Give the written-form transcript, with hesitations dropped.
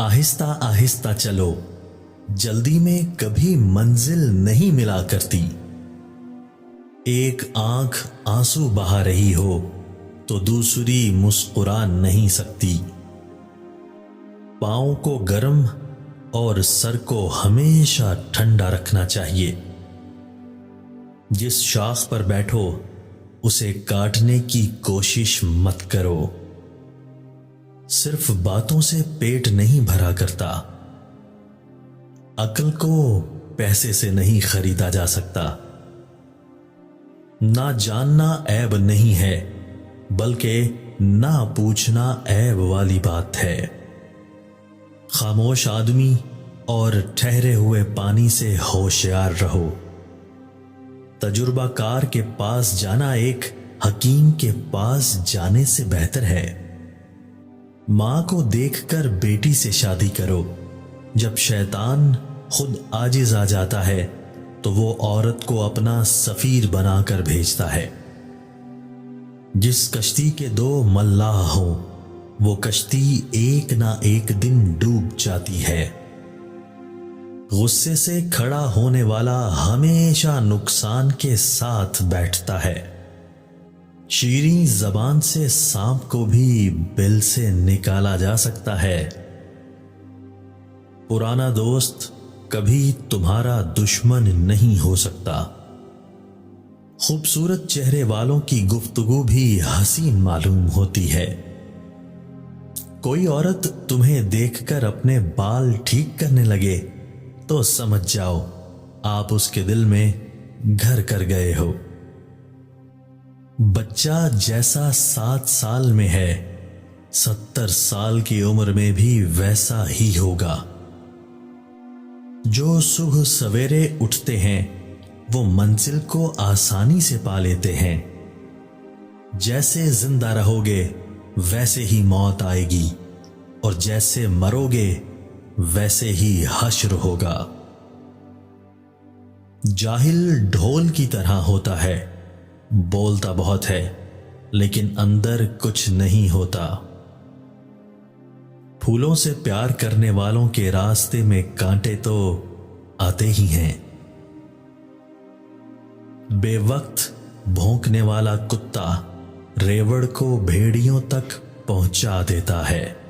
आहिस्ता आहिस्ता चलो, जल्दी में कभी मंजिल नहीं मिला करती। एक आंख आंसू बहा रही हो तो दूसरी मुस्कुरा नहीं सकती। पांव को गर्म और सर को हमेशा ठंडा रखना चाहिए। जिस शाख पर बैठो उसे काटने की कोशिश मत करो। सिर्फ बातों से पेट नहीं भरा करता। अक्ल को पैसे से नहीं खरीदा जा सकता। ना जानना ऐब नहीं है, बल्कि ना पूछना ऐब वाली बात है। खामोश आदमी और ठहरे हुए पानी से होशियार रहो। तजुर्बाकार के पास जाना एक हकीम के पास जाने से बेहतर है। मां को देखकर बेटी से शादी करो। जब शैतान खुद आजिज आ जाता है तो वो औरत को अपना सफीर बनाकर भेजता है। जिस कश्ती के दो मल्लाह हो वो कश्ती एक ना एक दिन डूब जाती है। गुस्से से खड़ा होने वाला हमेशा नुकसान के साथ बैठता है। शीरीं जबान से सांप को भी बिल से निकाला जा सकता है। पुराना दोस्त कभी तुम्हारा दुश्मन नहीं हो सकता। खूबसूरत चेहरे वालों की गुफ्तगू भी हसीन मालूम होती है। कोई औरत तुम्हें देखकर अपने बाल ठीक करने लगे तो समझ जाओ आप उसके दिल में घर कर गए हो। बच्चा जैसा 7 साल में है 70 साल की उम्र में भी वैसा ही होगा। जो सुबह सवेरे उठते हैं वो मंजिल को आसानी से पा लेते हैं। जैसे जिंदा रहोगे वैसे ही मौत आएगी और जैसे मरोगे वैसे ही हश्र होगा। जाहिल ढोल की तरह होता है, बोलता बहुत है लेकिन अंदर कुछ नहीं होता। फूलों से प्यार करने वालों के रास्ते में कांटे तो आते ही हैं। बेवक्त भौंकने वाला कुत्ता रेवड़ को भेड़ियों तक पहुंचा देता है।